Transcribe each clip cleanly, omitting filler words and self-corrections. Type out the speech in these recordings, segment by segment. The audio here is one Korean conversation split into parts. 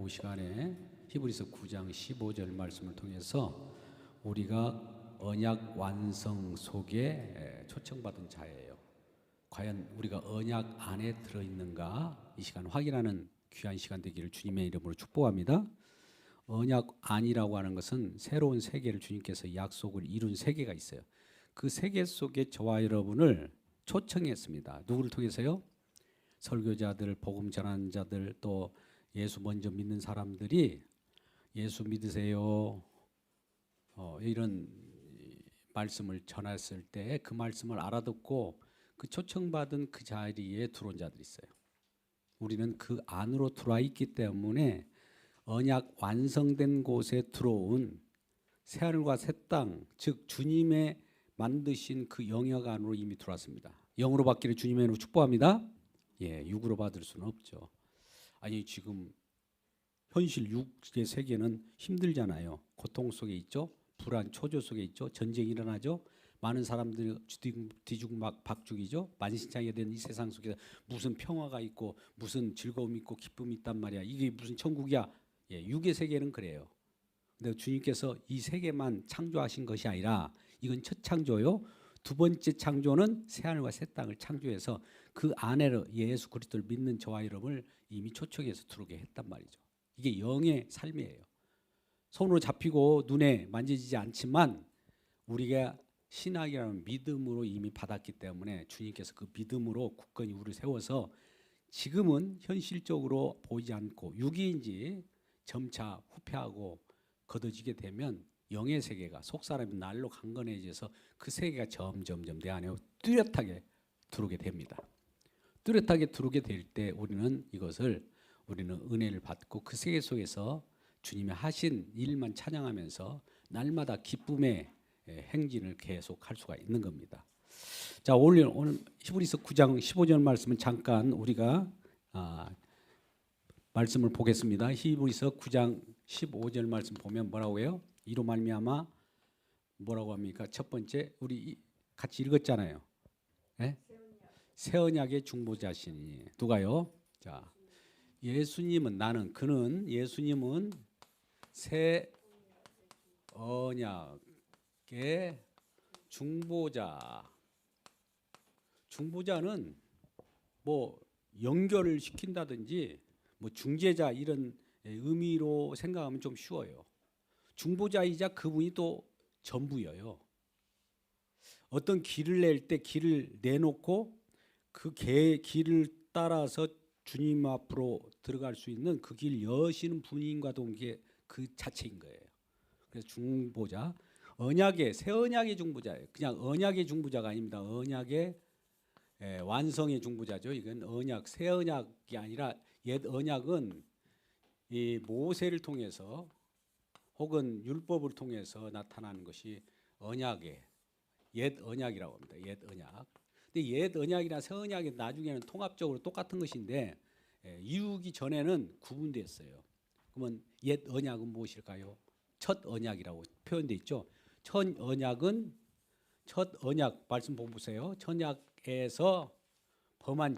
오후 시간에 히브리서 9장 15절 말씀을 통해서 우리가 언약 완성 속에 초청받은 자예요. 과연 우리가 언약 안에 들어있는가, 이 시간 확인하는 귀한 시간 되기를 주님의 이름으로 축복합니다. 언약 안이라고 하는 것은 새로운 세계를 주님께서 약속을 이룬 세계가 있어요. 그 세계 속에 저와 여러분을 초청했습니다. 누구를 통해서요? 설교자들, 복음 전하는 자들, 또 예수 먼저 믿는 사람들이 예수 믿으세요, 이런 말씀을 전했을 때 그 말씀을 알아듣고 그 초청받은 그 자리에 들어온 자들이 있어요. 우리는 그 안으로 들어와 있기 때문에 언약 완성된 곳에 들어온 새하늘과 새 땅, 즉 주님의 만드신 그 영역 안으로 이미 들어왔습니다. 영으로 받기를 주님의 이름으로 축복합니다. 육으로 받을 수는 없죠. 아니, 지금 현실 육의 세계는 힘들잖아요. 고통 속에 있죠. 불안, 초조 속에 있죠. 전쟁이 일어나죠. 많은 사람들이 뒤죽박죽이죠. 만신창이가 된 이 세상 속에서 무슨 평화가 있고 무슨 즐거움이 있고 기쁨이 있단 말이야. 이게 무슨 천국이야. 육의 세계는 그래요. 근데 주님께서 이 세계만 창조하신 것이 아니라 이건 첫 창조요. 두 번째 창조는 새하늘과 새 땅을 창조해서 그 안에로 예수 그리스도를 믿는 저와 여러분을 이미 초청해서 들어오게 했단 말이죠. 이게 영의 삶이에요. 손으로 잡히고 눈에 만져지지 않지만 우리가 신학이라는 믿음으로 이미 받았기 때문에 주님께서 그 믿음으로 굳건히 우리를 세워서 지금은 현실적으로 보이지 않고 육이인지 점차 후퇴하고 걷어지게 되면 영의 세계가 속사람이 날로 강건해져서 그 세계가 점점 내 안에 뚜렷하게 들어오게 됩니다. 뚜렷하게 들어오게 될 때 우리는 은혜를 받고 그 세계 속에서 주님이 하신 일만 찬양하면서 날마다 기쁨의 행진을 계속할 수가 있는 겁니다. 자, 오늘 히브리서 9장 15절 말씀은 잠깐 우리가 말씀을 보겠습니다. 히브리서 9장 15절 말씀 보면 뭐라고 해요? 이로 말미암아 뭐라고 합니까? 첫 번째 우리 같이 읽었잖아요. 네? 새 언약의 중보자시니 누가요? 자, 예수님은 예수님은 새 언약의 중보자. 중보자는 뭐 연결을 시킨다든지 뭐 중재자 이런 의미로 생각하면 좀 쉬워요. 중보자이자 그분이 또 전부여요. 어떤 길을 낼 때 길을 내놓고 그 길을 따라서 주님 앞으로 들어갈 수 있는 그 길 여시는 분인과 동기에 그 자체인 거예요. 그래서 중보자, 새 언약의 중보자예요. 그냥 언약의 중보자가 아닙니다. 언약의 완성의 중보자죠. 이건 새 언약이 아니라 옛 언약은 이 모세를 통해서 혹은 율법을 통해서 나타나는 것이 옛 언약이라고 합니다. 옛 언약. 근데 옛 언약이나 새 언약이 나중에는 통합적으로 똑같은 것인데 이루기 전에는 구분됐어요. 그러면 옛 언약은 무엇일까요? 첫 언약이라고 표현되어 있죠. 첫 언약 말씀 보세요. 첫 언약에서 범한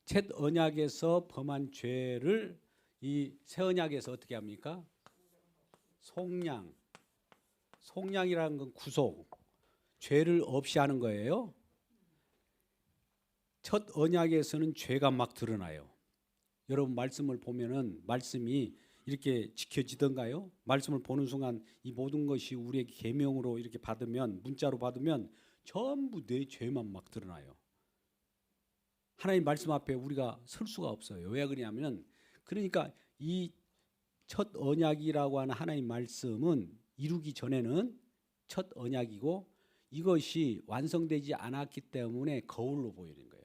첫 언약에서 범한 죄를 이 새 언약에서 어떻게 합니까? 속량이라는 건 구속, 죄를 없이 하는 거예요. 첫 언약에서는 죄가 막 드러나요. 여러분 말씀을 보면은 말씀이 이렇게 지켜지던가요? 말씀을 보는 순간 이 모든 것이 우리에게 계명으로 이렇게 문자로 받으면 전부 내 죄만 막 드러나요. 하나님 말씀 앞에 우리가 설 수가 없어요. 왜 그러냐면 그러니까 이 첫 언약이라고 하는 하나님 말씀은 이루기 전에는 첫 언약이고 이것이 완성되지 않았기 때문에 거울로 보이는 거예요.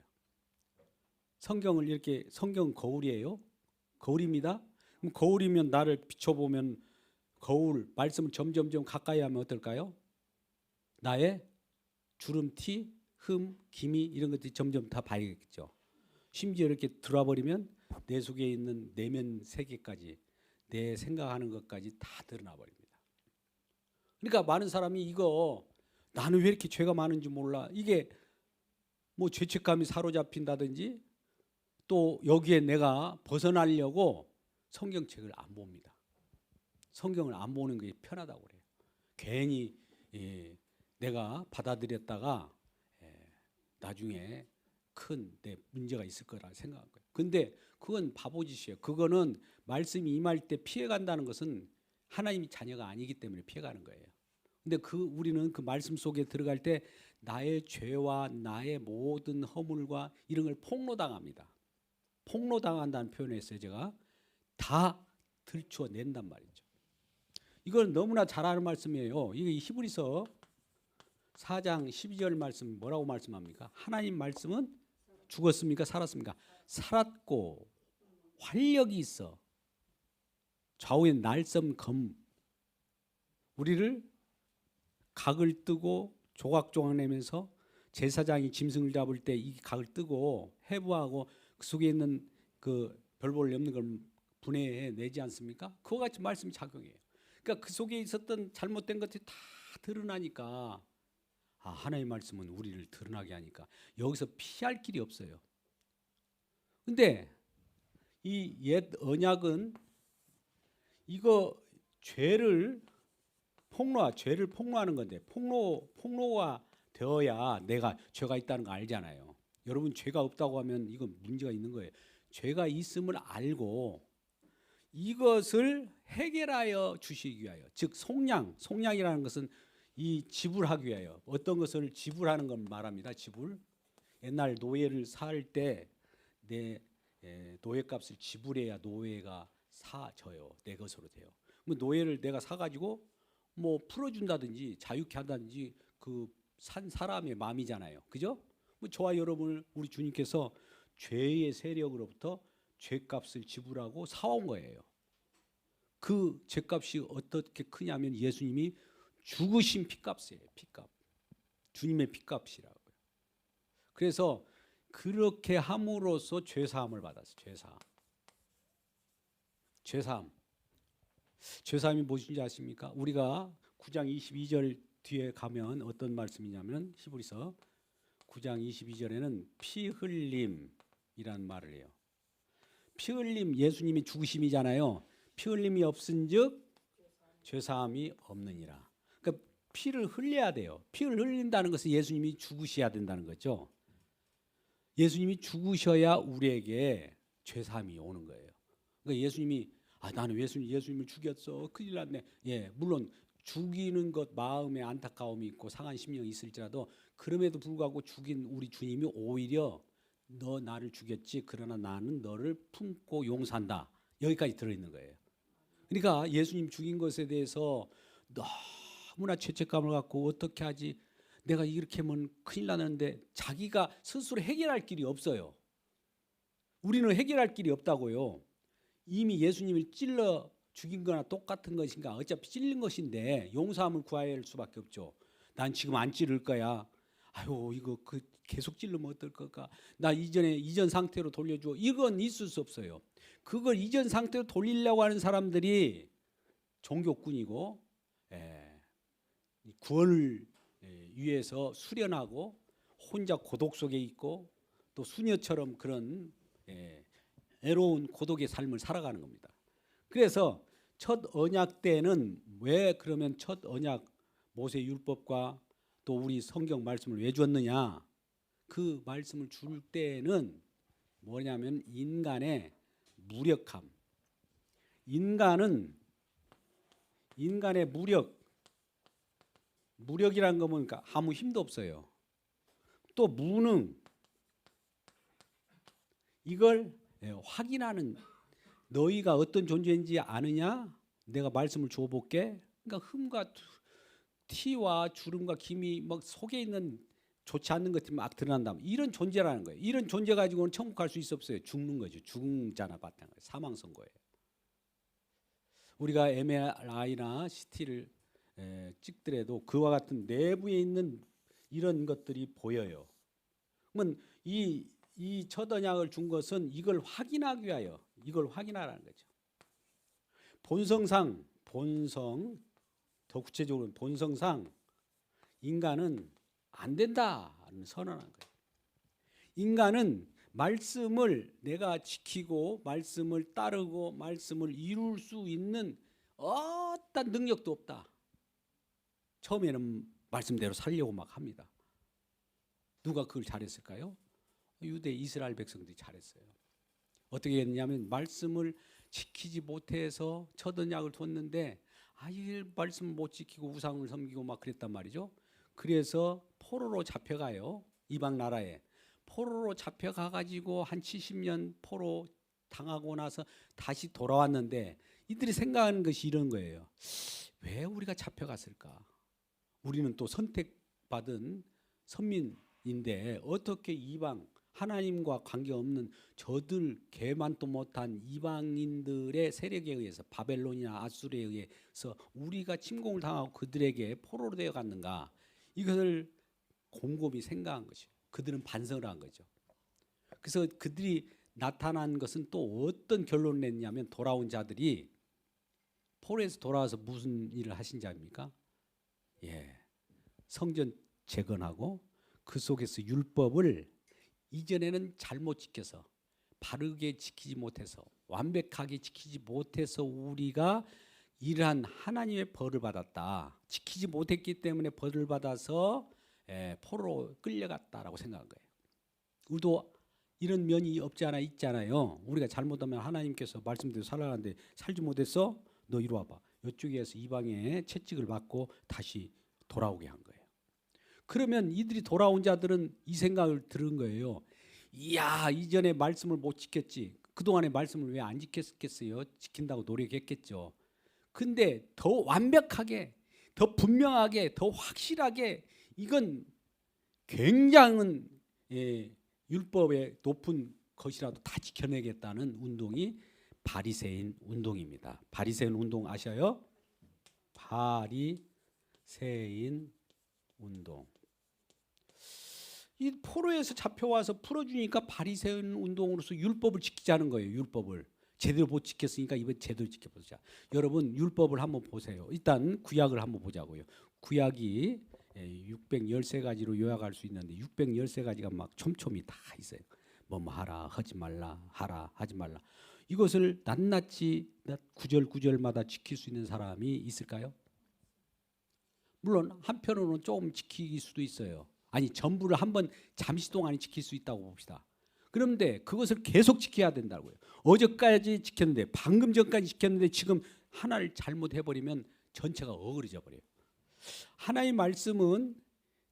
성경 거울이에요. 거울입니다. 그럼 거울이면 나를 비춰보면 말씀을 점점 가까이 하면 어떨까요? 나의 주름티, 기미 이런 것들이 점점 다 봐야겠죠. 심지어 이렇게 들어와 버리면 내 속에 있는 내면 세계까지 내 생각하는 것까지 다 드러나 버립니다. 그러니까 많은 사람이 나는 왜 이렇게 죄가 많은지 몰라. 이게 뭐 죄책감이 사로잡힌다든지 또 여기에 내가 벗어나려고 성경책을 안 봅니다. 성경을 안 보는 게 편하다고 그래요. 괜히 내가 받아들였다가 나중에 큰 내 문제가 있을 거라 생각한 거예요. 근데 그건 바보짓이에요. 그거는 말씀이 임할 때 피해간다는 것은 하나님이 자녀가 아니기 때문에 피해가는 거예요. 근데 우리는 그 말씀 속에 들어갈 때 나의 죄와 나의 모든 허물과 이런 걸 폭로당합니다. 폭로당한다는 표현을 했어요. 제가 다 들추어낸단 말이죠. 이건 너무나 잘 아는 말씀이에요. 이게 히브리서 4장 12절 말씀 뭐라고 말씀합니까? 하나님 말씀은 죽었습니까? 살았습니까? 살았고 활력이 있어 좌우에 날섬 검 우리를 각을 뜨고 조각조각 내면서 제사장이 짐승을 잡을 때 이 각을 뜨고 해부하고 그 속에 있는 그 별볼이 없는 걸 분해해 내지 않습니까? 그와 같이 말씀이 작용해요. 그러니까 그 속에 있었던 잘못된 것들이 다 드러나니까 하나님의 말씀은 우리를 드러나게 하니까 여기서 피할 길이 없어요. 근데 이 옛 언약은 이거 죄를 폭로하는 건데 폭로가 되어야 내가 죄가 있다는 거 알잖아요. 여러분 죄가 없다고 하면 이건 문제가 있는 거예요. 죄가 있음을 알고 이것을 해결하여 주시기 위하여, 즉 속량이라는 것은 이 지불하기 위하여 어떤 것을 지불하는 걸 말합니다. 지불. 옛날 노예를 살 때 내 노예값을 지불해야 노예가 사져요. 내 것으로 돼요. 노예를 내가 사가지고 뭐 풀어준다든지 자유케 한다든지 그 산 사람의 마음이잖아요. 그죠? 저와 여러분을 우리 주님께서 죄의 세력으로부터 죄값을 지불하고 사온 거예요. 그 죄값이 어떻게 크냐면 예수님이 죽으신 피값이에요. 피값. 주님의 피값이라고요. 그래서 그렇게 함으로써 죄사함을 받았어요. 죄사함이 무엇인지 아십니까? 우리가 9장 22절 뒤에 가면 어떤 말씀이냐면 히브리서 9장 22절에는 피 흘림이라는 말을 해요. 피 흘림, 예수님이 죽으심이잖아요. 피 흘림이 없은즉 죄사함이 없느니라. 그러니까 피를 흘려야 돼요. 피를 흘린다는 것은 예수님이 죽으셔야 된다는 거죠. 예수님이 죽으셔야 우리에게 죄사함이 오는 거예요. 그러니까 예수님이 나는 예수님을 죽였어. 큰일 났네. 예, 물론 죽이는 것 마음에 안타까움이 있고 상한 심령이 있을지라도 그럼에도 불구하고 죽인 우리 주님이 오히려 너 나를 죽였지 그러나 나는 너를 품고 용서한다. 여기까지 들어있는 거예요. 그러니까 예수님 죽인 것에 대해서 너무나 죄책감을 갖고 어떻게 하지? 내가 이렇게 하면 큰일 나는데 자기가 스스로 해결할 길이 없어요. 우리는 해결할 길이 없다고요. 이미 예수님을 찔러 죽인 거나 똑같은 것인가? 어차피 찔린 것인데 용서함을 구해야 할 수밖에 없죠. 난 지금 안 찌를 거야. 이거 계속 찌르면 어떨 걸까? 나 이전 상태로 돌려줘. 이건 있을 수 없어요. 그걸 이전 상태로 돌리려고 하는 사람들이 종교꾼이고 구원을 위해서 수련하고 혼자 고독 속에 있고 또 수녀처럼 그런 애로운 고독의 삶을 살아가는 겁니다. 그래서 첫 언약 때는 왜 그러면 첫 언약 모세 율법과 또 우리 성경 말씀을 왜 주었느냐? 그 말씀을 줄 때는 뭐냐면 인간의 무력함. 인간의 무력이라는 거 보니까 아무 힘도 없어요. 또 무능. 이걸 확인하는 너희가 어떤 존재인지 아느냐? 내가 말씀을 줘볼게. 그러니까 흠과 티와 주름과 김이 막 속에 있는 좋지 않는 것들이 막 드러난다. 이런 존재라는 거예요. 이런 존재 가지고는 천국 갈 수 있어 없어요? 죽는 거죠. 죽잖아 바탕. 사망 선고예요. 우리가 MRI나 CT를 찍더라도 그와 같은 내부에 있는 이런 것들이 보여요. 그러면 이 첫 언약을 준 것은 이걸 확인하기 위하여 이걸 확인하라는 거죠. 더 구체적으로 본성상 인간은 안 된다는 선언한 거예요. 인간은 말씀을 내가 지키고 말씀을 따르고 말씀을 이룰 수 있는 어떤 능력도 없다. 처음에는 말씀대로 살려고 막 합니다. 누가 그걸 잘했을까요? 유대 이스라엘 백성들이 잘했어요. 어떻게 했냐면 말씀을 지키지 못해서 첫 언약을 뒀는데 이 말씀을 못 지키고 우상을 섬기고 막 그랬단 말이죠. 그래서 포로로 잡혀가요. 이방 나라에. 포로로 잡혀가 가지고 한 70년 포로 당하고 나서 다시 돌아왔는데 이들이 생각하는 것이 이런 거예요. 왜 우리가 잡혀갔을까? 우리는 또 선택받은 선민인데 어떻게 이방 하나님과 관계없는 저들 개만도 못한 이방인들의 세력에 의해서 바벨론이나 아수르에 의해서 우리가 침공을 당하고 그들에게 포로로 되어 갔는가? 이것을 곰곰이 생각한 것이에요. 그들은 반성을 한 거죠. 그래서 그들이 나타난 것은 또 어떤 결론을 냈냐면 돌아온 자들이 포로에서 돌아와서 무슨 일을 하신 자입니까? 성전 재건하고 그 속에서 율법을 이전에는 잘못 지켜서 바르게 지키지 못해서 완벽하게 지키지 못해서 우리가 이러한 하나님의 벌을 받았다. 지키지 못했기 때문에 벌을 받아서 포로로 끌려갔다라고 생각한 거예요. 우리도 이런 면이 없지 않아 있잖아요. 우리가 잘못하면 하나님께서 말씀대로 살아가는데 살지 못했어? 너 이리 와봐. 이쪽에서 이방의 채찍을 받고 다시 돌아오게 한 거예요. 그러면 이들이 돌아온 자들은 이 생각을 들은 거예요. 이야, 이전에 말씀을 못 지켰지. 그동안에 말씀을 왜 안 지켰겠어요? 지킨다고 노력했겠죠. 근데 더 완벽하게, 더 분명하게, 더 확실하게 이건 굉장한 율법의 높은 것이라도 다 지켜내겠다는 운동이 바리새인 운동입니다. 바리새인 운동 아셔요? 바리새인 운동. 이 포로에서 잡혀와서 풀어주니까 바리새인 운동으로서 율법을 지키자는 거예요. 율법을 제대로 못 지켰으니까 이번 제대로 지켜보자. 여러분 율법을 한번 보세요. 일단 구약을 한번 보자고요. 구약이 613가지로 요약할 수 있는데 613가지가 막 촘촘히 다 있어요. 뭐 하라 하지 말라 하라 하지 말라. 이것을 낱낱이 구절구절마다 지킬 수 있는 사람이 있을까요? 물론 한편으로는 조금 지킬 수도 있어요. 아니 전부를 한번 잠시 동안에 지킬 수 있다고 봅시다. 그런데 그것을 계속 지켜야 된다고요. 어제까지 지켰는데 방금 전까지 지켰는데 지금 하나를 잘못해버리면 전체가 어그러져 버려요. 하나의 말씀은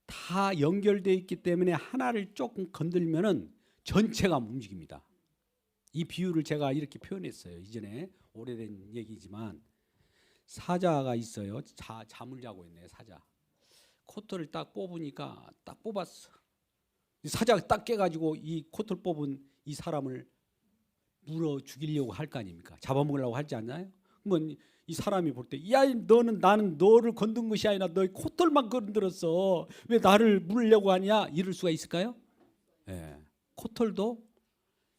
다 연결되어 있기 때문에 하나를 조금 건들면은 전체가 움직입니다. 이 비유를 제가 이렇게 표현했어요. 이전에 오래된 얘기지만 사자가 있어요. 잠을 자고 있네. 사자. 코털을 딱 뽑으니까 딱 뽑았어. 사자가 딱 깨가지고 이 코털 뽑은 이 사람을 물어 죽이려고 할 거 아닙니까? 잡아먹으려고 하지 않나요? 그러면 이 사람이 볼 때, 야, 나는 너를 건든 것이 아니라 너의 코털만 건드렸어. 왜 나를 물으려고 하냐? 이럴 수가 있을까요? 코털도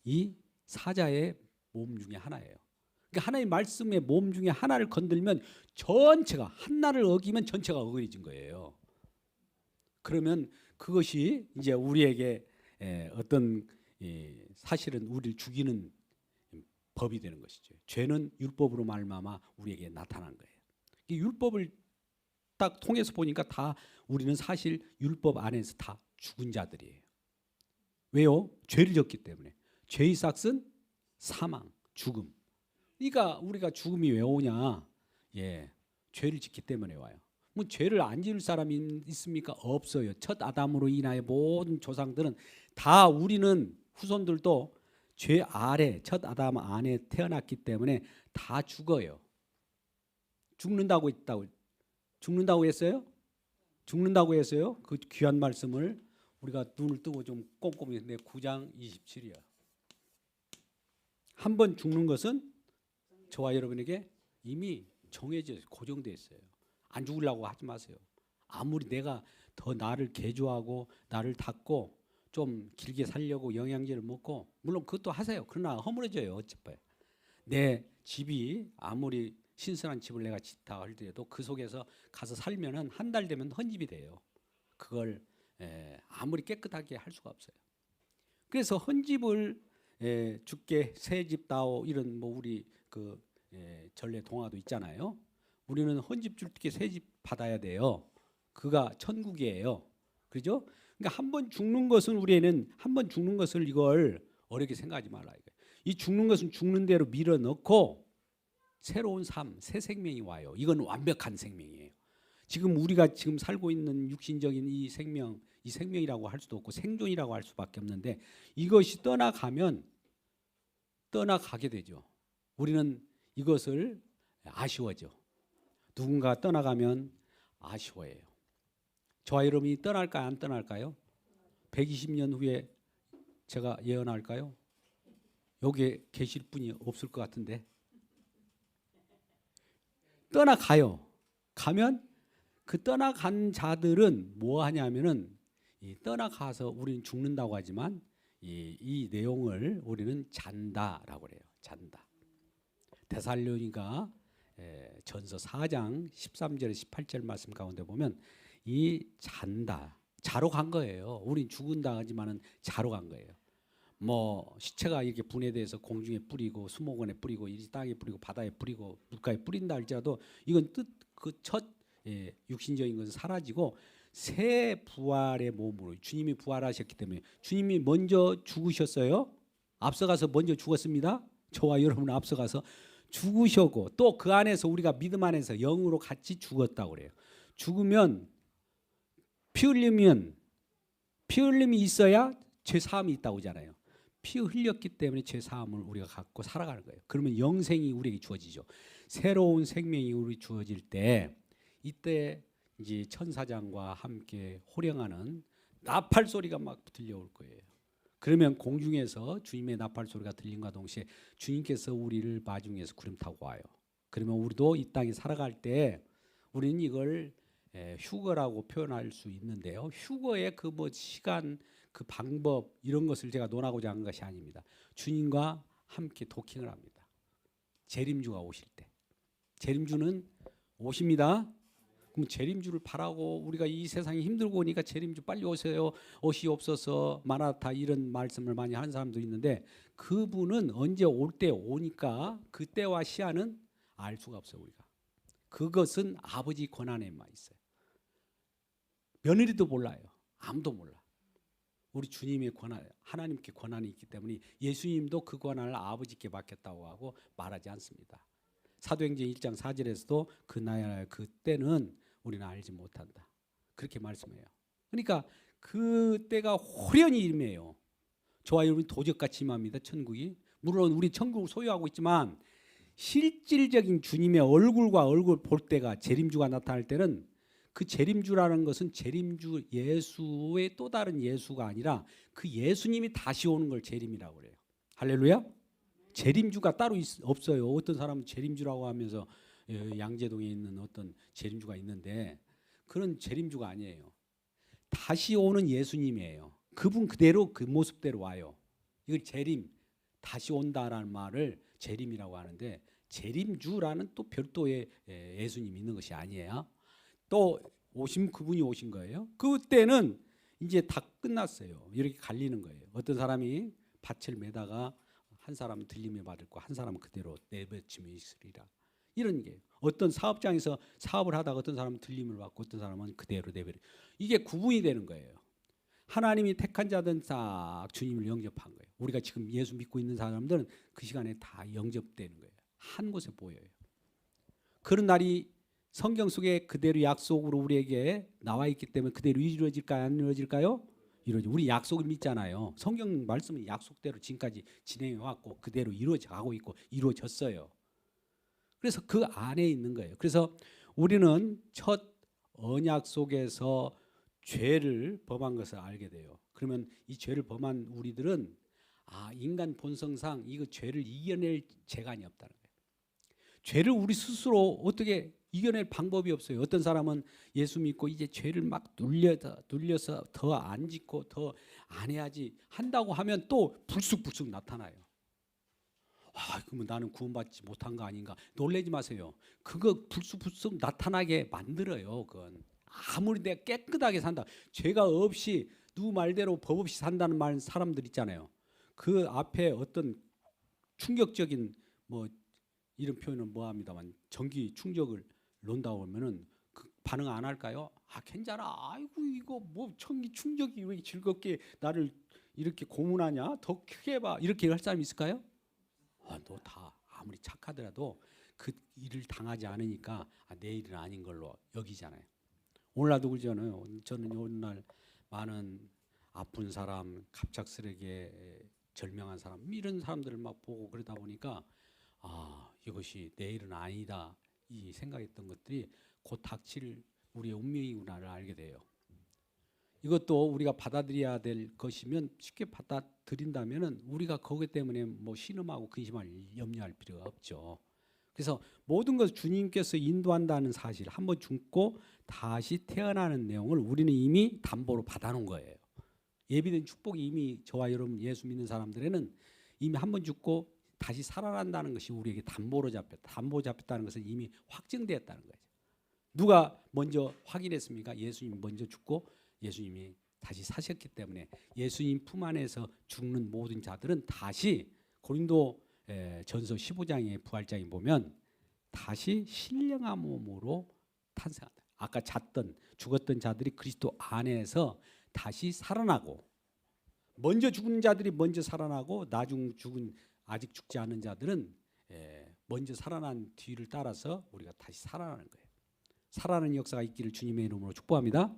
이 사자의 몸 중에 하나예요. 그러니까 하나의 말씀의 몸 중에 하나를 건들면 전체가 하나를 어기면 전체가 어그러진 거예요. 그러면 그것이 이제 우리에게 어떤 사실은 우리를 죽이는 법이 되는 것이죠. 죄는 율법으로 말미암아 우리에게 나타난 거예요. 이 율법을 딱 통해서 보니까 다 우리는 사실 율법 안에서 다 죽은 자들이에요. 왜요? 죄를 졌기 때문에. 죄의 삭은 사망, 죽음. 그러니까 우리가 죽음이 왜 오냐? 죄를 짓기 때문에 와요. 뭐 죄를 안 지을 사람이 있습니까? 없어요. 첫 아담으로 인하여 모든 조상들은 다 우리는 후손들도 죄 아래 첫 아담 안에 태어났기 때문에 다 죽어요. 죽는다고 했어요? 죽는다고 했어요? 그 귀한 말씀을 우리가 눈을 뜨고 좀 꼼꼼히 했는데 9장 27이요. 한 번 죽는 것은 저와 여러분에게 이미 정해져 고정되어 있어요. 안 죽으려고 하지 마세요. 아무리 내가 더 나를 개조하고 나를 닦고 좀 길게 살려고 영양제를 먹고 물론 그것도 하세요. 그러나 허물어져요. 어차피 내 집이 아무리 신선한 집을 내가 짓다 할때도 그 속에서 가서 살면은 한 달 되면 헌집이 돼요. 그걸 아무리 깨끗하게 할 수가 없어요. 그래서 헌집을 주께 새 집 다오 이런 뭐 우리 그 전래 동화도 있잖아요. 우리는 헌집 주께 새 집 받아야 돼요. 그가 천국이에요. 그죠? 그러니까 한 번 죽는 것은 우리는 한 번 죽는 것을 이걸 어렵게 생각하지 말라 이거예요. 이 죽는 것은 죽는 대로 밀어 넣고 새로운 삶, 새 생명이 와요. 이건 완벽한 생명이에요. 지금 우리가 지금 살고 있는 육신적인 이 생명이라고 할 수도 없고 생존이라고 할 수밖에 없는데 이것이 떠나가면 떠나가게 되죠. 우리는 이것을 아쉬워져. 누군가 떠나가면 아쉬워해요. 저와 여러분이 떠날까요? 안 떠날까요? 120년 후에 제가 예언할까요? 여기에 계실 분이 없을 것 같은데 떠나가요. 가면 그 떠나간 자들은 뭐 하냐면은 떠나가서 우리는 죽는다고 하지만 이 내용을 우리는 잔다라고 그래요. 잔다. 데살로니가 전서 4장 13절에 18절 말씀 가운데 보면 이 잔다. 자러 간 거예요. 우린 죽은다 하지만은 자러 간 거예요. 뭐 시체가 이렇게 분해돼서 공중에 뿌리고 수목원에 뿌리고 이 땅에 뿌리고 바다에 뿌리고 물가에 뿌린다 할지라도 이건 그 첫 육신적인 것은 사라지고 새 부활의 몸으로 주님이 부활하셨기 때문에 주님이 먼저 죽으셨어요. 앞서가서 먼저 죽었습니다. 저와 여러분은 앞서가서 죽으셨고 또 그 안에서 우리가 믿음 안에서 영으로 같이 죽었다고 그래요. 죽으면 피 흘림이 있어야 죄 사함이 있다고 하잖아요. 피 흘렸기 때문에 죄 사함을 우리가 갖고 살아가는 거예요. 그러면 영생이 우리에게 주어지죠. 새로운 생명이 우리 주어질 때 이때 이제 천사장과 함께 호령하는 나팔 소리가 막 들려올 거예요. 그러면 공중에서 주님의 나팔 소리가 들림과 동시에 주님께서 우리를 마중에서 구름 타고 와요. 그러면 우리도 이 땅에 살아갈 때 우리는 이걸 휴거라고 표현할 수 있는데요. 휴거의 그 뭐 시간, 그 방법 이런 것을 제가 논하고자 하는 것이 아닙니다. 주님과 함께 도킹을 합니다. 재림주가 오실 때. 재림주는 오십니다. 그럼 재림주를 바라고 우리가 이 세상이 힘들고 오니까 재림주 빨리 오세요. 오시옵소서 마라타 이런 말씀을 많이 하는 사람도 있는데 그분은 언제 올 때 오니까 그때와 시한은 알 수가 없어요. 우리가. 그것은 아버지 권한에만 있어요. 며느리도 몰라요. 아무도 몰라. 우리 주님의 권한, 하나님께 권한이 있기 때문에 예수님도 그 권한을 아버지께 맡겼다고 하고 말하지 않습니다. 사도행전 1장 4절에서도 그 나라의 그때는 우리는 알지 못한다. 그렇게 말씀해요. 그러니까 그때가 호련히 임해요. 저와 여러분이 도적같이 임합니다. 천국이. 물론 우리 천국을 소유하고 있지만 실질적인 주님의 얼굴과 얼굴 볼 때가 재림주가 나타날 때는 그 재림주라는 것은 재림주 예수의 또 다른 예수가 아니라 그 예수님이 다시 오는 걸 재림이라고 그래요. 할렐루야. 재림주가 따로 없어요. 어떤 사람은 재림주라고 하면서 양재동에 있는 어떤 재림주가 있는데 그런 재림주가 아니에요. 다시 오는 예수님이에요. 그분 그대로 그 모습대로 와요. 이걸 재림, 다시 온다라는 말을 재림이라고 하는데 재림주라는 또 별도의 예수님이 있는 것이 아니에요. 또 그분이 오신 거예요. 그때는 이제 다 끝났어요. 이렇게 갈리는 거예요. 어떤 사람이 밭을 매다가 한 사람은 들림을 받을 거, 한 사람은 그대로 내버침이 있으리라. 이런 게 어떤 사업장에서 사업을 하다가 어떤 사람은 들림을 받고 어떤 사람은 그대로 내버려. 이게 구분이 되는 거예요. 하나님이 택한 자들은 딱 주님을 영접한 거예요. 우리가 지금 예수 믿고 있는 사람들은 그 시간에 다 영접되는 거예요. 한 곳에 보여요. 그런 날이 성경 속에 그대로 약속으로 우리에게 나와 있기 때문에 그대로 이루어질까요? 안 이루어질까요? 이루어져. 우리 약속을 믿잖아요. 성경 말씀은 약속대로 지금까지 진행해 왔고 그대로 이루어져 가고 있고 이루어졌어요. 그래서 그 안에 있는 거예요. 그래서 우리는 첫 언약 속에서 죄를 범한 것을 알게 돼요. 그러면 이 죄를 범한 우리들은 인간 본성상 이거 죄를 이겨낼 재간이 없다는 거예요. 죄를 우리 스스로 어떻게 이겨낼 방법이 없어요. 어떤 사람은 예수 믿고 이제 죄를 막 눌려서 더 안 짓고 더 안 해야지 한다고 하면 또 불쑥불쑥 나타나요. 그러면 나는 구원받지 못한 거 아닌가? 놀라지 마세요. 그거 불쑥불쑥 나타나게 만들어요. 그건 아무리 내가 깨끗하게 산다, 죄가 없이 누구 말대로 법 없이 산다는 말 사람들 있잖아요. 그 앞에 어떤 충격적인 뭐 이런 표현은 뭐합니다만 전기 충격을 놓는다고 하면은 그 반응 안 할까요? 아 괜찮아. 아이고 이거 뭐 전기 충격이 왜 즐겁게 나를 이렇게 고문하냐? 더 크게 해봐. 이렇게 할 사람 있을까요? 아, 너 다 아무리 착하더라도 그 일을 당하지 않으니까 내 일은 아닌 걸로 여기잖아요. 오늘날도 그러잖아요. 저는 오늘날 많은 아픈 사람, 갑작스레게 절명한 사람 이런 사람들을 막 보고 그러다 보니까 아 이것이 내 일은 아니다 이 생각했던 것들이 곧 닥칠 우리의 운명이구나를 알게 돼요. 이것도 우리가 받아들여야 될 것이면 쉽게 받아들인다면은 우리가 그것 때문에 뭐 신음하고 근심할 염려할 필요가 없죠. 그래서 모든 것을 주님께서 인도한다는 사실, 한번 죽고 다시 태어나는 내용을 우리는 이미 담보로 받아놓은 거예요. 예비된 축복이 이미 저와 여러분 예수 믿는 사람들에는 이미 한번 죽고 다시 살아난다는 것이 우리에게 담보로 잡혔다. 담보 잡혔다는 것은 이미 확증되었다는 거죠. 누가 먼저 확인했습니까? 예수님이 먼저 죽고 예수님이 다시 사셨기 때문에 예수님 품 안에서 죽는 모든 자들은 다시 고린도 전서 15장의 부활장에 보면 다시 신령한 몸으로 탄생한다. 아까 죽었던 자들이 그리스도 안에서 다시 살아나고 먼저 죽은 자들이 먼저 살아나고 나중 죽은 아직 죽지 않은 자들은 먼저 살아난 뒤를 따라서 우리가 다시 살아나는 거예요. 살아나는 역사가 있기를 주님의 이름으로 축복합니다.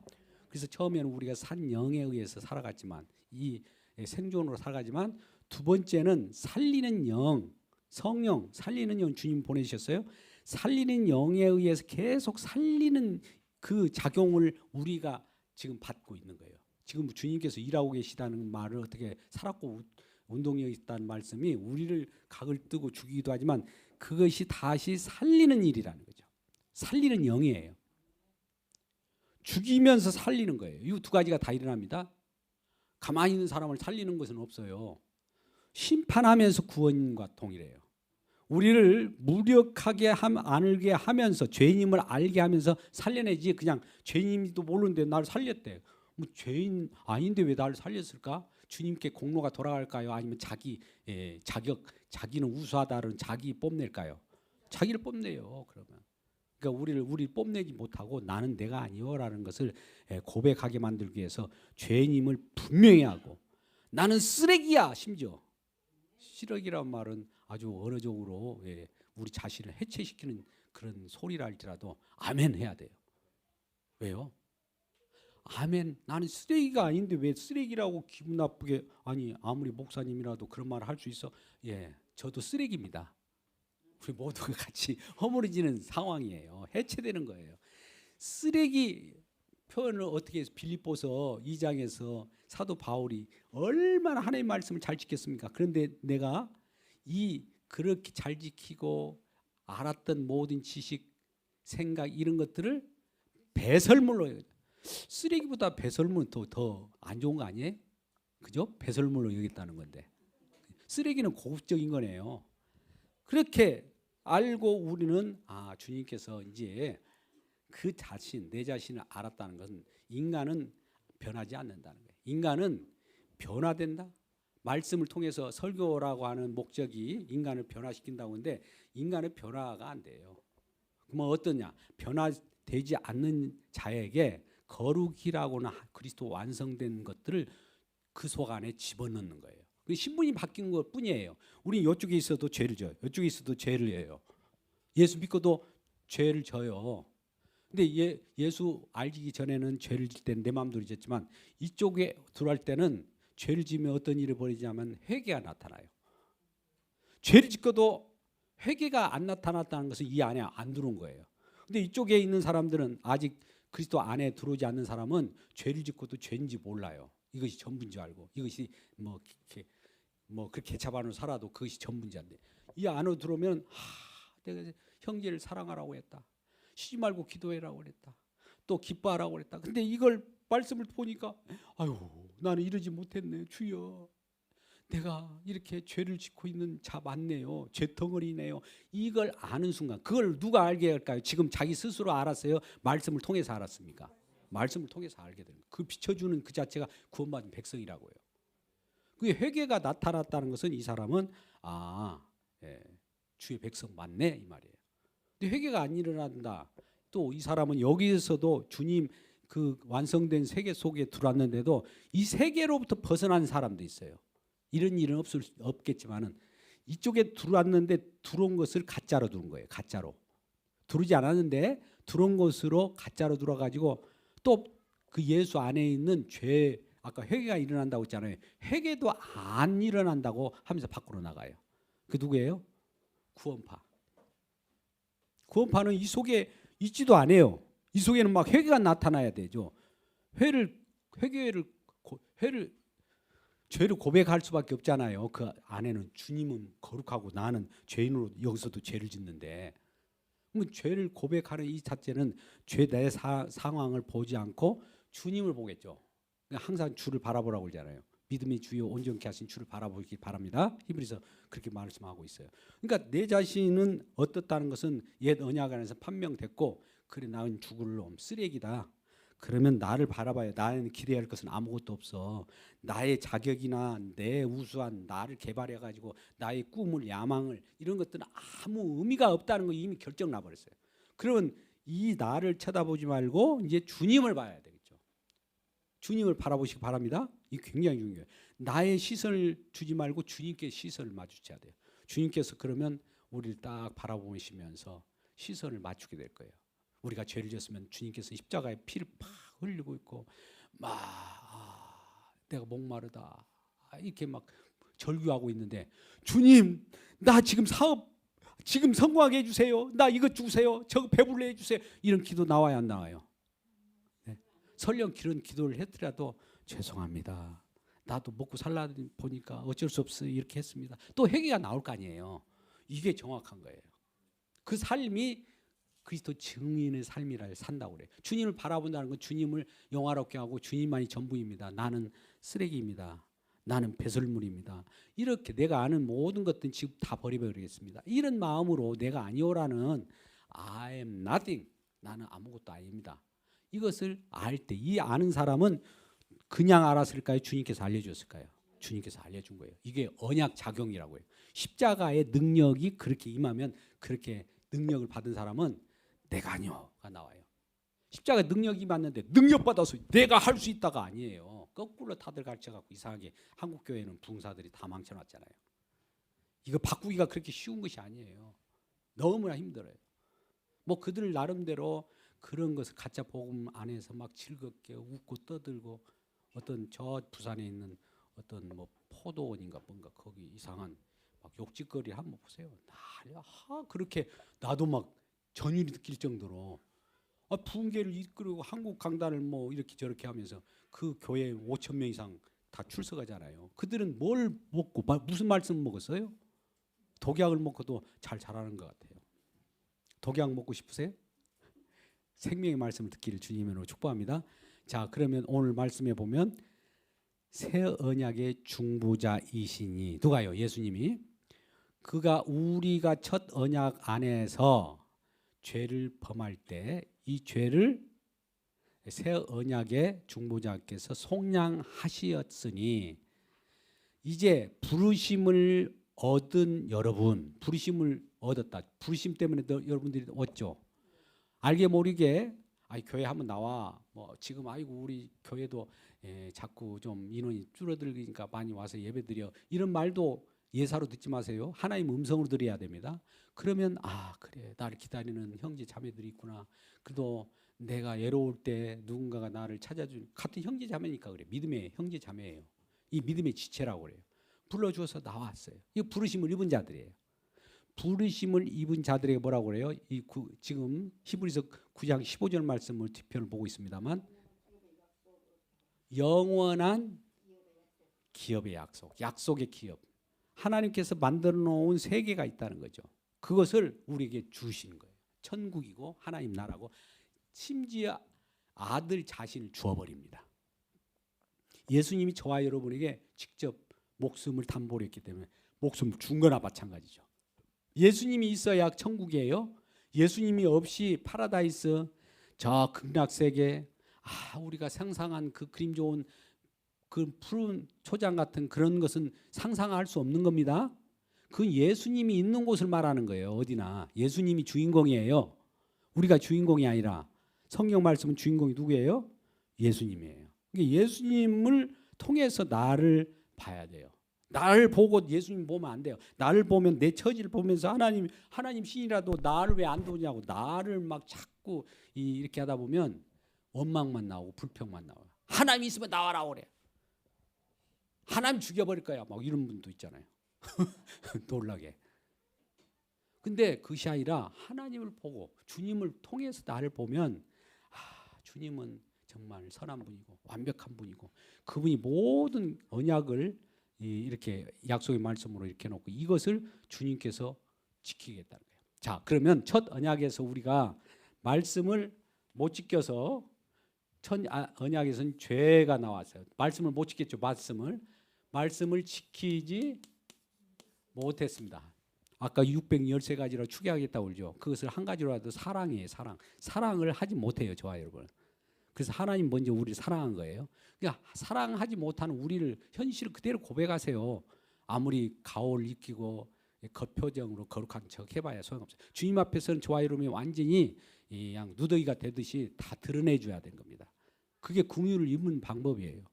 그래서 처음에는 우리가 산 영에 의해서 살아갔지만 이 생존으로 살아가지만 두 번째는 살리는 영, 성령, 살리는 영 주님 보내주셨어요. 살리는 영에 의해서 계속 살리는 그 작용을 우리가 지금 받고 있는 거예요. 지금 주님께서 일하고 계시다는 말을 어떻게 살았고 운동력이 있다는 말씀이 우리를 각을 뜨고 죽이기도 하지만 그것이 다시 살리는 일이라는 거죠. 살리는 영이에요. 죽이면서 살리는 거예요. 이 두 가지가 다 일어납니다. 가만히 있는 사람을 살리는 것은 없어요. 심판하면서 구원과 동일해요. 우리를 무력하게 알게 하면서 죄인임을 알게 하면서 살려내지 그냥 죄인임도 모르는데 나를 살렸대. 뭐 죄인 아닌데 왜 나를 살렸을까? 주님께 공로가 돌아갈까요? 아니면 자기는 우수하다는 자기 뽐낼까요? 자기를 뽐내요. 그러면. 그러니까 우리를 뽐내지 못하고 나는 내가 아니요라는 것을 고백하게 만들기 위해서 죄인임을 분명히 하고 나는 쓰레기야. 심지어 쓰레기란 말은 아주 언어적으로 우리 자신을 해체시키는 그런 소리라 할지라도 아멘 해야 돼요. 왜요? 아멘. 나는 쓰레기가 아닌데 왜 쓰레기라고 기분 나쁘게 아니 아무리 목사님이라도 그런 말을 할 수 있어? 예, 저도 쓰레기입니다. 우리 모두가 같이 허물어지는 상황이에요. 해체되는 거예요. 쓰레기 표현을 어떻게 해서 빌립보서 2장에서 사도 바울이 얼마나 하나님의 말씀을 잘 지켰습니까? 그런데 내가 그렇게 잘 지키고 알았던 모든 지식, 생각 이런 것들을 배설물로 쓰레기보다 배설물은 더 안 좋은 거 아니에요? 그죠? 배설물로 여겼다는 건데 쓰레기는 고급적인 거네요. 그렇게 알고 우리는 주님께서 이제 내 자신을 알았다는 것은 인간은 변하지 않는다는 거예요. 인간은 변화된다. 말씀을 통해서 설교라고 하는 목적이 인간을 변화시킨다고 하는데 인간의 변화가 안 돼요. 그러면 어떠냐? 변화되지 않는 자에게 거룩이라고나 그리스도 완성된 것들을 그 속 안에 집어넣는 거예요. 신분이 바뀐 것 뿐이에요. 우리 이쪽에 있어도 죄를 져요. 이쪽에 있어도 죄를 해요. 예수 믿고도 죄를 져요. 근데 예수 알기 전에는 죄를 질 때는 내 마음대로 졌지만 이쪽에 들어갈 때는 죄를 지면 어떤 일이 벌어지냐면 회개가 나타나요. 죄를 짓고도 회개가 안 나타났다는 것은 이 안에 안 들어온 거예요. 근데 이쪽에 있는 사람들은 아직 그리스도 안에 들어오지 않는 사람은 죄를 짓고도 죄인지 몰라요. 이것이 전부인 줄 알고 이것이 그렇게 개차반으로 살아도 그것이 전부인 줄 안돼. 이 안으로 들어오면 내가 형제를 사랑하라고 했다. 쉬지 말고 기도해라고 그랬다. 또 기뻐하라고 그랬다. 근데 이걸 말씀을 보니까 아유 나는 이러지 못했네 주여. 내가 이렇게 죄를 짓고 있는 자 맞네요. 죄덩어리네요. 이걸 아는 순간 그걸 누가 알게 할까요? 지금 자기 스스로 알았어요? 말씀을 통해서 알았습니까? 말씀을 통해서 알게 되는 거예요. 그 비춰주는 그 자체가 구원받은 백성이라고요. 그 회개가 나타났다는 것은 이 사람은 예, 주의 백성 맞네 이 말이에요. 근데 회개가 안 일어난다. 또 이 사람은 여기에서도 주님 그 완성된 세계 속에 들어왔는데도 이 세계로부터 벗어난 사람도 있어요. 이런 일은 없겠지만은 이쪽에 들어왔는데 들어온 것을 가짜로 들어온 거예요. 가짜로. 들어오지 않았는데 들어온 것으로 가짜로 들어가지고 또 그 예수 안에 있는 죄, 아까 회개가 일어난다고 했잖아요. 회개도 안 일어난다고 하면서 밖으로 나가요. 그 누구예요? 구원파. 구원파는 이 속에 있지도 않아요. 이 속에는 막 회개가 나타나야 되죠. 죄를 고백할 수밖에 없잖아요. 그 안에는 주님은 거룩하고 나는 죄인으로 여기서도 죄를 짓는데, 그러면 죄를 고백하는 이 자체는 죄 내 상황을 보지 않고 주님을 보겠죠. 그러니까 항상 주를 바라보라고 그러잖아요. 믿음의 주요 온전케 하신 주를 바라보기 바랍니다. 히브리서 그렇게 말씀하고 있어요. 그러니까 내 자신은 어떻다는 것은 옛 언약 안에서 판명됐고, 그래 나는 죽을 놈 쓰레기다. 그러면 나를 바라봐요. 나는 기대할 것은 아무것도 없어. 나의 자격이나 내 우수한 나를 개발해 가지고 나의 꿈을 야망을 이런 것들은 아무 의미가 없다는 거 이미 결정 나버렸어요. 그러면 이 나를 쳐다보지 말고 이제 주님을 봐야 되겠죠. 주님을 바라보시기 바랍니다. 이게 굉장히 중요해요. 나의 시선을 주지 말고 주님께 시선을 맞추셔야 돼요. 주님께서 그러면 우리를 딱 바라보시면서 시선을 맞추게 될 거예요. 우리가 죄를 지었으면 주님께서 십자가에 피를 팍 흘리고 있고 내가 목마르다 이렇게 막 절규하고 있는데, 주님 나 지금 사업 지금 성공하게 해주세요. 나 이것 주세요. 저거 배불러 해주세요. 이런 기도 나와야 안 나와요? 네. 설령 그런 기도를 했더라도 죄송합니다. 나도 먹고 살라 보니까 어쩔 수 없어요. 이렇게 했습니다. 또 회개가 나올 거 아니에요. 이게 정확한 거예요. 그 삶이 그리스도 증인의 삶이라 산다고 그래요. 주님을 바라본다는 건 주님을 영화롭게 하고 주님만이 전부입니다. 나는 쓰레기입니다. 나는 배설물입니다. 이렇게 내가 아는 모든 것들은 지금 다 버려버리겠습니다. 이런 마음으로 내가 아니오라는 I am nothing, 나는 아무것도 아닙니다. 이것을 알 때 이 아는 사람은 그냥 알았을까요? 주님께서 알려주었을까요? 주님께서 알려준 거예요. 이게 언약 작용이라고 해요. 십자가의 능력이 그렇게 임하면, 그렇게 능력을 받은 사람은 내가 아니오가 나와요. 십자가 능력이 맞는데 능력 받아서 내가 할 수 있다가 아니에요. 거꾸로 다들 가르쳐갖고 이상하게 한국 교회는 부흥사들이 다 망쳐놨잖아요. 이거 바꾸기가 그렇게 쉬운 것이 아니에요. 너무나 힘들어요. 뭐 그들 나름대로 그런 것을 가짜 복음 안에서 막 즐겁게 웃고 떠들고, 어떤 저 부산에 있는 어떤 뭐 포도원인가 뭔가 거기 이상한 막 욕짓거리 한번 보세요. 그렇게 나도 막 전율이 느낄 정도로 부흥회를 이끌고 한국 강단을 뭐 이렇게 저렇게 하면서 그 교회 5천 명 이상 다 출석하잖아요. 그들은 뭘 먹고 무슨 말씀 먹었어요? 독약을 먹고도 잘 자라는 것 같아요. 독약 먹고 싶으세요? 생명의 말씀을 듣기를 주님으로 축복합니다. 자, 그러면 오늘 말씀에 보면 새 언약의 중보자이시니, 누가요? 예수님이. 그가 우리가 첫 언약 안에서 죄를 범할 때 이 죄를 새 언약의 중보자께서 속량하시었으니, 이제 부르심을 얻은 여러분, 부르심을 얻었다. 부르심 때문에 여러분들이 얻죠. 알게 모르게 교회 한번 나와. 뭐 지금 우리 교회도 자꾸 좀 인원이 줄어들니까 많이 와서 예배드려. 이런 말도 예사로 듣지 마세요. 하나님 음성으로 드려야 됩니다. 그러면 그래, 나를 기다리는 형제 자매들이 있구나. 그래도 내가 외로울 때 누군가가 나를 찾아준, 같은 형제 자매니까 그래. 믿음의 형제 자매예요. 이 믿음의 지체라고 그래요. 불러주어서 나왔어요. 이 부르심을 입은 자들이에요. 부르심을 입은 자들에게 뭐라고 그래요? 지금 히브리서 9장 15절 말씀을 뒤편을 보고 있습니다만, 영원한 기업의 약속, 약속의 기업. 하나님께서 만들어 놓은 세계가 있다는 거죠. 그것을 우리에게 주시는 거예요. 천국이고 하나님 나라고, 심지어 아들 자신을 주어버립니다. 예수님이 저와 여러분에게 직접 목숨을 담보로 했기 때문에 목숨 준 거나 마찬가지죠. 예수님이 있어야 천국이에요. 예수님이 없이 파라다이스, 저 극락세계, 우리가 상상한 그 그림 좋은 그 푸른 초장 같은 그런 것은 상상할 수 없는 겁니다. 그건 예수님이 있는 곳을 말하는 거예요. 어디나 예수님이 주인공이에요. 우리가 주인공이 아니라 성경 말씀은 주인공이 누구예요? 예수님이에요. 그러니까 예수님을 통해서 나를 봐야 돼요. 나를 보고 예수님 보면 안 돼요. 나를 보면 내 처지를 보면서 하나님 신이라도 나를 왜 안 도냐고 나를 막 자꾸 이렇게 하다 보면 원망만 나오고 불평만 나와요. 하나님 있으면 나와라 그래. 하나님 죽여버릴 거야. 막 이런 분도 있잖아요. 놀라게. 근데 그것이 아니라 하나님을 보고 주님을 통해서 나를 보면 주님은 정말 선한 분이고 완벽한 분이고 그분이 모든 언약을 이렇게 약속의 말씀으로 이렇게 놓고 이것을 주님께서 지키겠다는 거예요. 자, 그러면 첫 언약에서 우리가 말씀을 못 지켜서 첫 언약에서는 죄가 나왔어요. 말씀을 못 지켰죠. 말씀을 지키지 못했습니다. 아까 613가지로 추계하겠다고 그러죠. 그것을 한 가지로라도 사랑이에요. 사랑을 하지 못해요. 저와 여러분. 그래서 하나님 먼저 우리를 사랑한 거예요. 그러니까 사랑하지 못하는 우리를 현실을 그대로 고백하세요. 아무리 가오를 입히고 겉표정으로 거룩한 척 해봐야 소용없어요. 주님 앞에서는 저와 여러분이 완전히 그냥 누더기가 되듯이 다 드러내줘야 되는 겁니다. 그게 긍휼을 입는 방법이에요.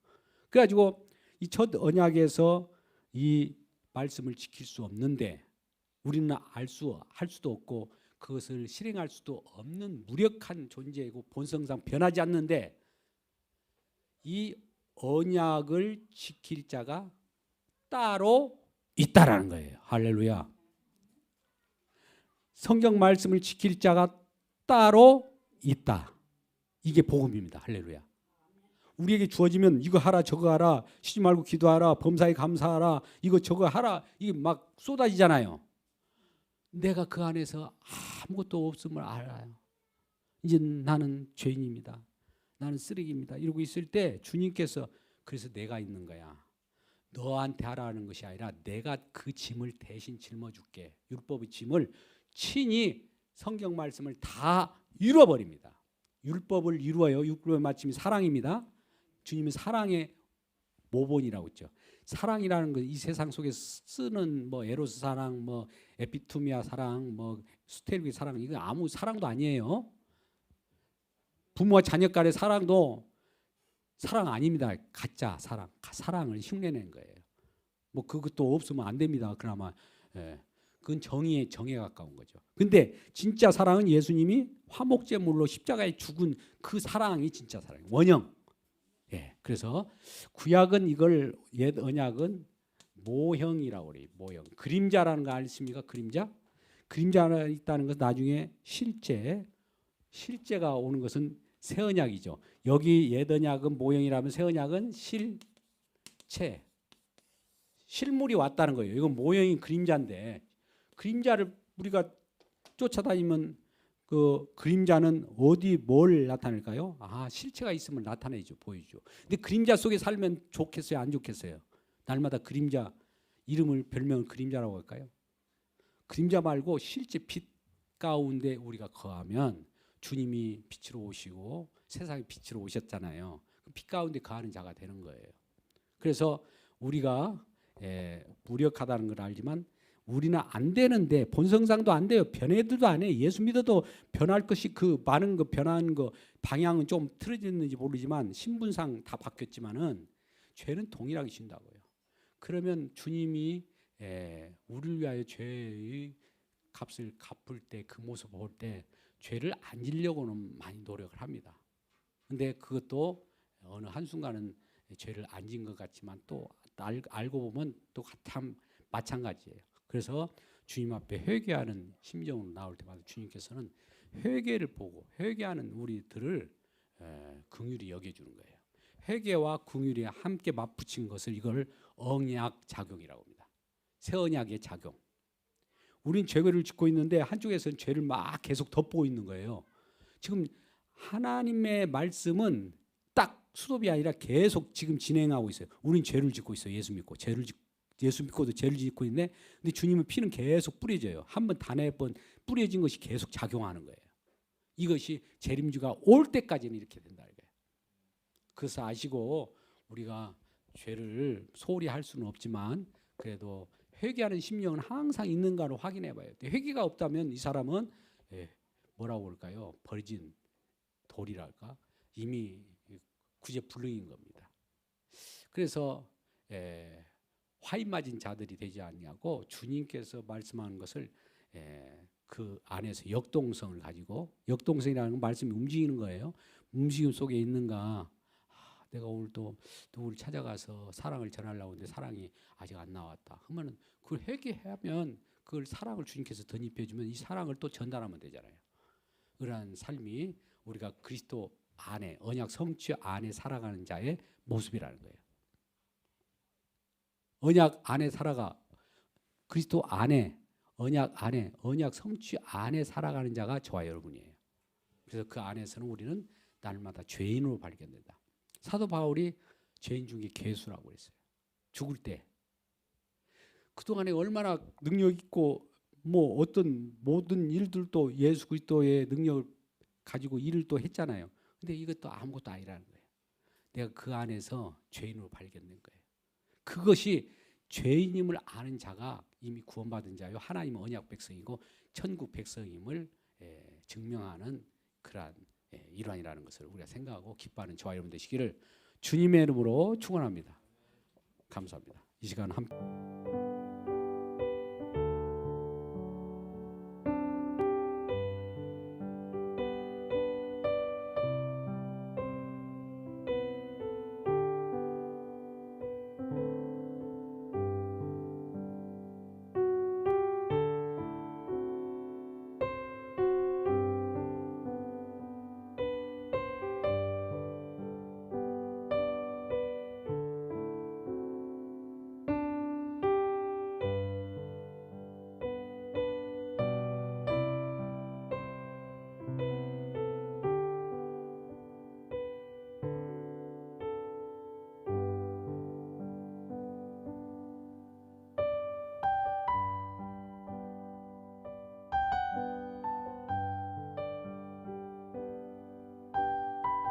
그래가지고 이 첫 언약에서 이 말씀을 지킬 수 없는데 우리는 할 수도 없고 그것을 실행할 수도 없는 무력한 존재이고 본성상 변하지 않는데 이 언약을 지킬 자가 따로 있다라는 거예요. 할렐루야. 성경 말씀을 지킬 자가 따로 있다. 이게 복음입니다. 할렐루야. 우리에게 주어지면 이거 하라 저거 하라 쉬지 말고 기도하라 범사에 감사하라 이거 저거 하라 이게 막 쏟아지잖아요. 내가 그 안에서 아무것도 없음을 알아요. 이제 나는 죄인입니다. 나는 쓰레기입니다. 이러고 있을 때 주님께서 그래서 내가 있는 거야. 너한테 하라는 것이 아니라 내가 그 짐을 대신 짊어줄게. 율법의 짐을 친히 성경 말씀을 다 이루어버립니다. 율법을 이루어요. 율법의 마침이 사랑입니다. 주님은 사랑의 모본이라고 했죠. 사랑이라는 것, 이 세상 속에 쓰는 뭐 에로스 사랑, 뭐 에피투미아 사랑, 뭐 스텔기 사랑 이거 아무 사랑도 아니에요. 부모와 자녀 간의 사랑도 사랑 아닙니다. 가짜 사랑, 사랑을 흉내낸 거예요. 뭐 그것도 없으면 안 됩니다. 그나마 그건 정에 가까운 거죠. 근데 진짜 사랑은 예수님이 화목제물로 십자가에 죽은 그 사랑이 진짜 사랑이에요. 원형. 그래서 구약은 이걸 옛 언약은 모형이라고 그래요. 모형. 그림자라는 거 아십니까? 그림자가 있다는 것은 나중에 실제가 오는 것은 새 언약이죠. 여기 옛 언약은 모형이라면 새 언약은 실물이 왔다는 거예요. 이건 모형인 그림자인데 그림자를 우리가 쫓아다니면 그 그림자는 어디 뭘 나타낼까요? 실체가 있으면 나타내죠. 보이죠. 근데 그림자 속에 살면 좋겠어요? 안 좋겠어요? 날마다 그림자 별명을 그림자라고 할까요? 그림자 말고 실제 빛 가운데 우리가 거하면 주님이 빛으로 오시고 세상에 빛으로 오셨잖아요. 빛 가운데 거하는 자가 되는 거예요. 그래서 우리가 무력하다는 걸 알지만 우리는 안 되는데 본성상도 안 돼요. 변해도 안 해. 예수 믿어도 변할 것이 그 많은 거 변하는 거 방향은 좀 틀어졌는지 모르지만 신분상 다 바뀌었지만은 죄는 동일하게 진다고요. 그러면 주님이 우리를 위하여 죄의 값을 갚을 때 그 모습 볼 때 죄를 안 지려고는 많이 노력을 합니다. 근데 그것도 어느 한순간은 죄를 안 진 것 같지만 또 알고 보면 또 참 마찬가지예요. 그래서 주님 앞에 회개하는 심정으로 나올 때마다 주님께서는 회개를 보고 회개하는 우리들을 긍휼히 여겨주는 거예요. 회개와 긍휼이 함께 맞붙인 것을 이걸 언약 작용이라고 합니다. 새 언약의 작용. 우린 죄를 짓고 있는데 한쪽에서는 죄를 막 계속 덮고 있는 거예요. 지금 하나님의 말씀은 딱 수도비 아니라 계속 지금 진행하고 있어요. 우린 죄를 짓고 있어요. 예수 믿고도 죄를 짓고 있는데 근데 주님의 피는 계속 뿌려져요. 한번 단에 뿌려진 것이 계속 작용하는 거예요. 이것이 재림주가 올 때까지는 이렇게 된다. 그래서 아시고 우리가 죄를 소홀히 할 수는 없지만 그래도 회개하는 심령은 항상 있는가를 확인해 봐야 돼요. 회개가 없다면 이 사람은 뭐라고 할까요? 버려진 돌이랄까? 이미 구제불능인 겁니다. 그래서 화인 맞은 자들이 되지 않냐고 주님께서 말씀하는 것을 그 안에서 역동성을 가지고, 역동성이라는 건 말씀이 움직이는 거예요. 움직임 속에 있는가. 내가 오늘 또 누구를 찾아가서 사랑을 전하려고 하는데 사랑이 아직 안 나왔다. 그러면 그걸 회개하면 그걸 사랑을 주님께서 덧입혀주면 이 사랑을 또 전달하면 되잖아요. 그러한 삶이 우리가 그리스도 안에, 언약 성취 안에 살아가는 자의 모습이라는 거예요. 언약 안에 살아가, 그리스도 안에, 언약 안에, 언약 성취 안에 살아가는 자가 저와 여러분이에요. 그래서 그 안에서는 우리는 날마다 죄인으로 발견된다. 사도 바울이 죄인 중에 괴수라고 그랬어요. 죽을 때 그동안에 얼마나 능력 있고 뭐 어떤 모든 일들도 예수 그리스도의 능력을 가지고 일을 또 했잖아요. 근데 이것도 아무것도 아니라는 거예요. 내가 그 안에서 죄인으로 발견된 거예요. 그것이 죄인임을 아는 자가 이미 구원받은 자요, 하나님의 언약 백성이고 천국 백성임을 증명하는 그러한 일환이라는 것을 우리가 생각하고 기뻐하는 저와 여러분 되시기를 주님의 이름으로 축원합니다. 감사합니다. 이 시간 함께